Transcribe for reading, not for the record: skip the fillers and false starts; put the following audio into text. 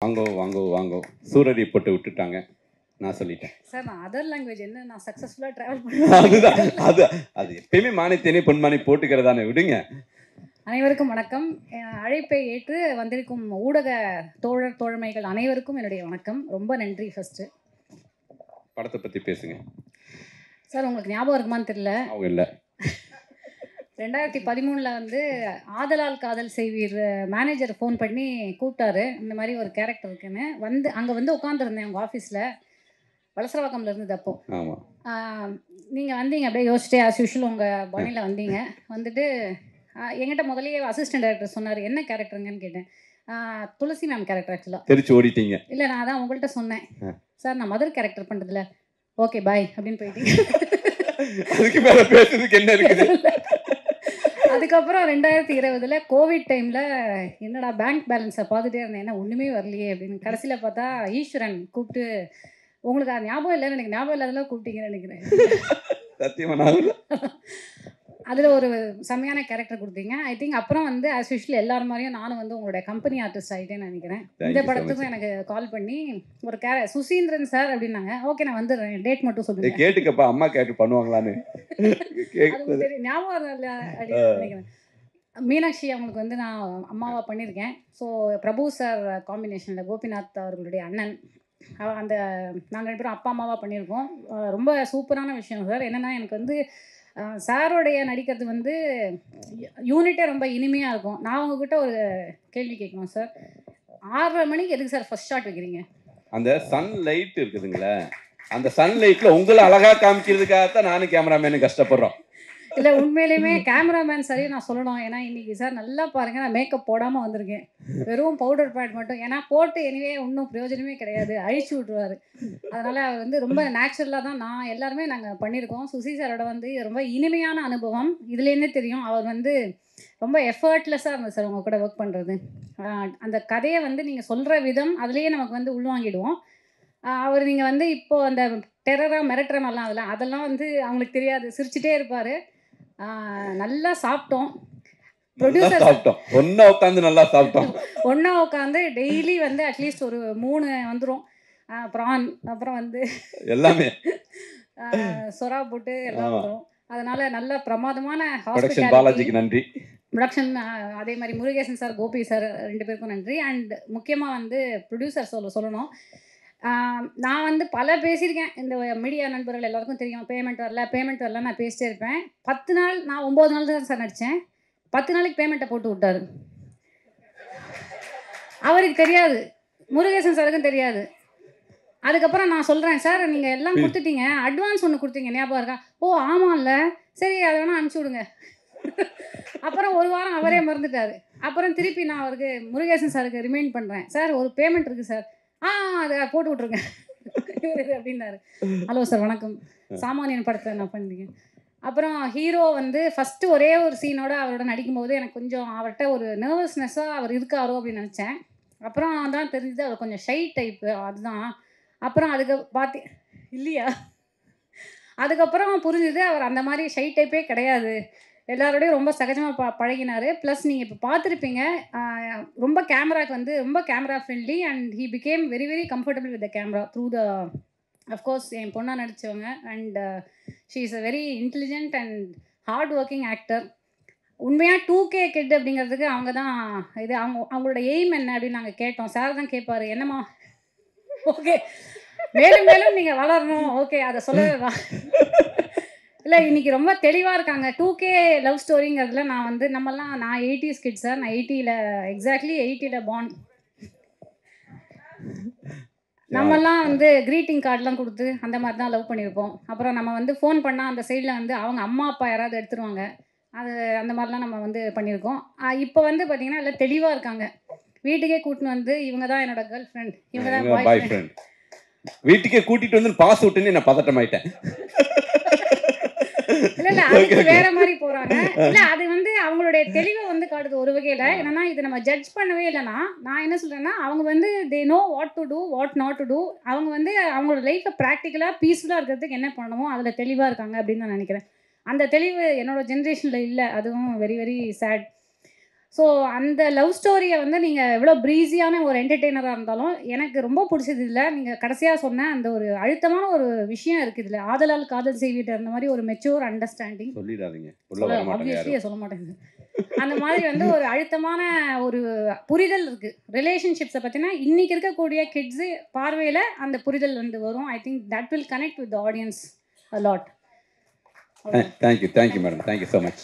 வாங்கோ வாங்கோ வாங்கோ சூரரை போட்டு விட்டுட்டாங்க. நான் சொல்லிட்டேன். சார் நான் அதர் லாங்குவேஜ் என்ன நான் சக்ஸஸ்ஃபுல்லாக ட்ராவல் அதுதான் பண்ணேன். அது எப்பயுமே மானித்தேனே பொன்மானி போட்டுக்கிறதானே விடுங்க. அனைவருக்கும் வணக்கம். அழைப்பை ஏற்று வந்திருக்கும் ஊடக தோழர் தோழமைகள் அனைவருக்கும் என்னுடைய வணக்கம். ரொம்ப நன்றி. ஃபர்ஸ்ட் படத்தை பற்றி பேசுங்க சார். உங்களுக்கு ஞாபகம் இருக்குமான்னு தெரியல, அவங்க இல்லை 2013 வந்து ஆதலால் காதல் செய்வீர் மேனேஜர் ஃபோன் பண்ணி கூப்பிட்டாரு. இந்த மாதிரி ஒரு கேரக்டர் இருக்குன்னு வந்து அங்கே வந்து உட்காந்துருந்தேன் உங்கள் ஆஃபீஸில். வலசரவாக்கம்ல இருந்தது அப்போ. ஆமாம். நீங்கள் வந்தீங்க அப்படியே யோசிச்சிட்டே ஆஸ் யூஷுவல் உங்கள் பாணியில் வந்தீங்க. வந்துட்டு என்கிட்ட முதலையே அசிஸ்டன்ட் டைரக்டர் சொன்னார், என்ன கேரக்டருங்கன்னு கேட்டேன். துளசி மேம் கேரக்டர் ஆக்சுவலாக. தெரிச்சு ஓடிட்டீங்க. இல்லை நான் அதான் உங்கள்கிட்ட சொன்னேன், சார் நான் மதர் கேரக்டர் பண்ணுறதில்ல, ஓகே பாய் அப்படின்னு போயிட்டீங்க. அதுக்கு மேலே பேசுறதுக்கு என்ன இருக்குது? அதுக்கப்புறம் 2020 கோவிட் டைமில் என்னடா பேங்க் பேலன்ஸை பார்த்துட்டே இருந்தேன், என்ன ஒன்றுமே வரலையே அப்படின்னு. கடைசியில் பார்த்தா ஈஸ்வரன் கூப்பிட்டு, உங்களுக்கு அது ஞாபகம் இல்லைன்னு எனக்கு ஞாபகம் இல்லாதெல்லாம் கூப்பிட்டீங்கன்னு நினைக்கிறேன். சத்தியமாக அதில் ஒரு செம்மையான கேரக்டர் கொடுத்தீங்க. ஐ திங்க் அப்புறம் வந்து ஆஸ் யூஷுவல் எல்லாரும் மாதிரியும் நானும் வந்து உங்களுடைய கம்பெனி ஆர்டிஸ்ட் ஆகிட்டேன்னு நினைக்கிறேன். இந்த படத்துக்கும் எனக்கு கால் பண்ணி ஒரு சுசீந்திரன் சார் அப்படின்னாங்க. ஓகே நான் வந்துடுறேன், டேட் மட்டும் சொல்லுங்க. கேட்டுக்கப்பா அம்மா கேட்டு பண்ணுவாங்களான்னு ஞாபகம் இல்லை அப்படின்னு நினைக்கிறேன். மீனாட்சி அவங்களுக்கு வந்து நான் அம்மாவாக பண்ணியிருக்கேன். ஸோ பிரபு சார் காம்பினேஷனில் கோபிநாத் அவர்களுடைய அண்ணன், அந்த நாங்கள் 2 பேரும் அப்பா அம்மாவாக பண்ணியிருக்கோம். ரொம்ப சூப்பரான விஷயம் சார். என்னென்னா எனக்கு வந்து சாரோடைய நடிக்கிறது வந்து யூனிட்டே ரொம்ப இனிமையாக இருக்கும். நான் உங்ககிட்ட ஒரு கேள்வி கேட்கணும் சார். 6:30 மணிக்கு எதுக்கு சார் ஃபர்ஸ்ட் ஷாட் வைக்கிறீங்க? அந்த சன் லைட் இருக்குதுங்களே, அந்த சன் லைட்டில் உங்களை அழகாக காமிக்கிறதுக்காகத்தான் நானும் கேமராமேனு கஷ்டப்படுறோம். இல்லை உண்மையிலுமே கேமராமேன் சரியும் நான் சொல்லணும். ஏன்னா இன்றைக்கி சார் நல்லா பாருங்கள், நான் மேக்கப் போடாமல் வந்திருக்கேன், வெறும் பவுடர் பேட் மட்டும். ஏன்னா போட்டு எனிவே ஒன்றும் பிரயோஜனமே கிடையாது, அழிச்சு விட்ருவார். அதனால் அவர் வந்து ரொம்ப நேச்சுரலாக தான் நான் எல்லாருமே நாங்கள் பண்ணியிருக்கோம். சுசி சாரோட வந்து ரொம்ப இனிமையான அனுபவம். இதுலேருந்தே தெரியும் அவர் வந்து ரொம்ப எஃபர்ட்லெஸ்ஸாக இருந்தது சார் உங்கள் கூட ஒர்க் பண்ணுறது. அந்த கதையை வந்து நீங்கள் சொல்கிற விதம் அதுலேயே நமக்கு வந்து உள்வாங்கிடுவோம். அவர் நீங்கள் வந்து இப்போது அந்த டெரராக மிரட்டுற மாதிரிலாம் அதெல்லாம் வந்து அவங்களுக்கு தெரியாது, சிரிச்சிட்டே இருப்பார். நல்லா சாப்பிட்டோம். ப்ரொடியூசர் சாப்பிட்டோம், ஒன்றா உட்காந்து நல்லா சாப்பிட்டோம். ஒன்றா உட்காந்து டெய்லி வந்து அட்லீஸ்ட் ஒரு 3 வந்துடும் ப்ரான், அப்புறம் வந்து எல்லாமே சொரா போட்டு எல்லாம் வந்துடும். அதனால் நல்ல பிரமாதமான ப்ரொடக்ஷன் பாலாஜிக்கு நன்றி. ப்ரொடக்ஷன் அதே மாதிரி முருகேசன் சார், கோபி சார் 2 பேருக்கும் நன்றி. அண்ட் முக்கியமாக வந்து ப்ரொடியூசர் சொல்லணும். நான் வந்து பல பேசியிருக்கேன், இந்த மீடியா நண்பர்கள் எல்லாருக்கும் தெரியும். பேமெண்ட் வரல நான் பேசிட்டே இருப்பேன். 10 நாள், நான் 9 நாள் தான் சார் நடித்தேன். 10 நாளைக்கு பேமெண்ட்டை போட்டு விட்டார். அவருக்கு தெரியாது, முருகேசன் சாருக்கும் தெரியாது. அதுக்கப்புறம் நான் சொல்கிறேன், சார் நீங்கள் எல்லாம் கொடுத்துட்டீங்க, அட்வான்ஸ் ஒன்று கொடுத்தீங்க ஞாபகம் இருக்கா? ஓ ஆமாம்ல, சரி அதை வேணால் அனுப்பிச்சி விடுங்க. அப்புறம் ஒரு வாரம் அவரே மறந்துட்டார். அப்புறம் திருப்பி நான் அவருக்கு முருகேசன் சாருக்கு ரிமைண்ட் பண்ணுறேன், சார் ஒரு பேமெண்ட் இருக்குது சார், அதை போட்டு விட்ருங்க அப்படின்னாரு. ஹலோ சார் வணக்கம், சாமானியன் படத்தை நான் பண்ணிருக்கேன். அப்புறம் ஹீரோ வந்து ஃபஸ்ட்டு ஒரே ஒரு சீனோட அவரோட நடிக்கும்போது எனக்கு கொஞ்சம் அவர்கிட்ட ஒரு நர்வஸ்னஸ்ஸாக அவர் இருக்காரோ அப்படின்னு நினச்சேன். அப்புறம் தான் தெரிஞ்சது அவர் கொஞ்சம் ஷை டைப்பு, அதுதான். அப்புறம் அதுக்கு இல்லையா, அதுக்கப்புறம் புரிஞ்சுது அவர் அந்த மாதிரி ஷை டைப்பே கிடையாது, எல்லாரோடையும் ரொம்ப சகஜமாக பழகினார். ப்ளஸ் நீங்கள் இப்போ பார்த்துருப்பீங்க, ரொம்ப கேமராக்கு வந்து ரொம்ப camera friendly and he became very very comfortable with the camera through the of course என் பொண்ணாக நடித்தவங்க. And she is a very intelligent and hard working actor. உண்மையாக 2K கிட் அப்படிங்கிறதுக்கு அவங்க தான் இது. அவங்களோட எய்ம் என்ன அப்படின்னு நாங்கள் கேட்டோம். சார் தான் கேட்பார், என்னம்மா ஓகே மேலும் மேலும் நீங்கள் வளரணும், ஓகே அதை சொல்லவே தான். இல்லை இன்றைக்கி ரொம்ப தெளிவாக இருக்காங்க. 2K லவ் ஸ்டோரிங்கிறதுல நான் வந்து நான் 80s கிட் சார். நான் 80ல் எக்ஸாக்ட்லி 80ல் பார்ன். நம்மெல்லாம் வந்து க்ரீட்டிங் கார்டெலாம் கொடுத்து அந்த மாதிரி தான் லவ் பண்ணியிருப்போம். அப்புறம் நம்ம வந்து ஃபோன் பண்ணால் அந்த சைடில் வந்து அவங்க அம்மா அப்பா யாராவது எடுத்துருவாங்க, அது அந்த மாதிரிலாம் நம்ம வந்து பண்ணியிருக்கோம். இப்போ வந்து பார்த்திங்கன்னா எல்லாம் தெளிவாக இருக்காங்க. வீட்டுக்கே கூட்டின்னு வந்து இவங்க தான் என்னோட கேர்ள் ஃப்ரெண்ட், இவங்க தான் பாய் ஃப்ரெண்ட். வீட்டுக்கே கூட்டிகிட்டு வந்து பாஸ் விட்டுன்னு நான் பதட்டமாயிட்டேன். இல்லை அதுக்கு வேற மாதிரி போகிறாங்க. இல்லை அது வந்து அவங்களுடைய தெளிவை வந்து காட்டுது ஒரு வகையில். என்னன்னா இதை நம்ம ஜட்ஜ் பண்ணவே இல்லைன்னா, நான் என்ன சொல்கிறேன்னா அவங்க வந்து they know what to do what not to do. அவங்க வந்து அவங்களோட லைஃப்பை ப்ராக்டிக்கலாக பீஸ்ஃபுல்லாக இருக்கிறதுக்கு என்ன பண்ணணுமோ அதில் தெளிவாக இருக்காங்க அப்படின்னு நான் நினைக்கிறேன். அந்த தெளிவு என்னோட ஜென்ரேஷனில் இல்லை, அதுவும் வெரி வெரி சேட். ஸோ அந்த லவ் ஸ்டோரியை வந்து நீங்கள் எவ்வளோ ப்ரீஸியான ஒரு என்டர்டெய்னராக இருந்தாலும் எனக்கு ரொம்ப பிடிச்சது இதில் நீங்கள் கடைசியாக சொன்ன அந்த ஒரு அழுத்தமான ஒரு விஷயம் இருக்குது இதில் ஆதலால் காதல் செய்விட்டு அந்த மாதிரி ஒரு மெச்சூர் அண்டர்ஸ்டாண்டிங். சொல்லிடாதீங்க, உள்ள வர மாட்டாங்க ஆப்வியஸ்லி யாரும். சொல்ல மாட்டேங்குது. அந்த மாதிரி வந்து ஒரு அழுத்தமான ஒரு புரிதல் இருக்குது ரிலேஷன்ஷிப்ஸை பற்றினா இன்றைக்கி இருக்கக்கூடிய கிட்ஸு பார்வையில் அந்த புரிதல் வந்து வரும். I think that will connect with audience a lot. Thank you madam, thank you so much.